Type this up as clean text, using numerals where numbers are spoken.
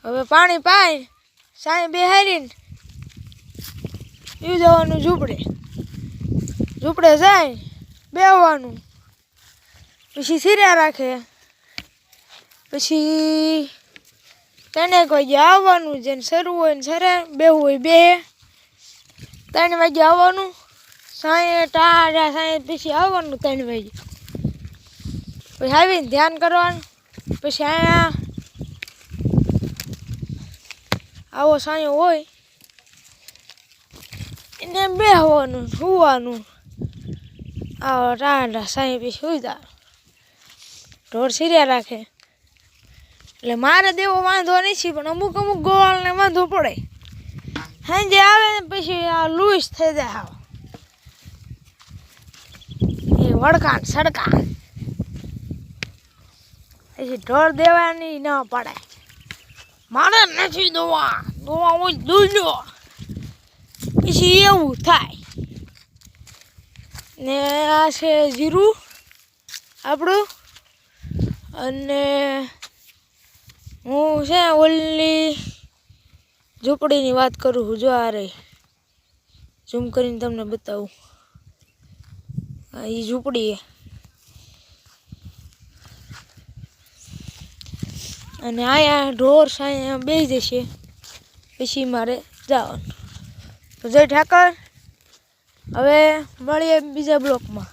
હવે પાણી પાઈ સાંજે બેહારીને પીવું જવાનું ઝૂંપડે જાય બેહવાનું, પછી સિર્યા રાખે, પછી 3 વાગે આવવાનું, જેને શરૂ હોય ને સરે, બેહવું હોય બે, 3 વાગે આવવાનું, સાંજે પછી આવવાનું 3 વાગે, પછી આવીને ધ્યાન કરવાનું, પછી અહીંયા આવો સાંયો હોય એને બેહવાનું સુવાનું, આવો ટાઢા સાંય પછી સુઈ જાય. ઢોર સિર્યા રાખે એટલે મારે દેવો વાંધો નથી, પણ અમુક ગોવાળને વાંધો પડે. સાંજે આવે ને પછી આ લૂસ થઈ જાય, એ વડકા સડકા, પછી ઢોર દેવાની ન પડે. મારે નથી દોવા હોય દૂધો, પછી એવું થાય ને. આ છે જીરું આપણું, અને હું છે ઓલી ઝૂંપડીની વાત કરું છું. જો આ રહી, ઝૂમ કરીને તમને બતાવું, એ ઝૂંપડી અને અહીંયા ઢોર સાંય બેસી જશે, પછી મારે જવાનું. તો જય ઠાકર, હવે મળીએ બીજા બ્લોકમાં.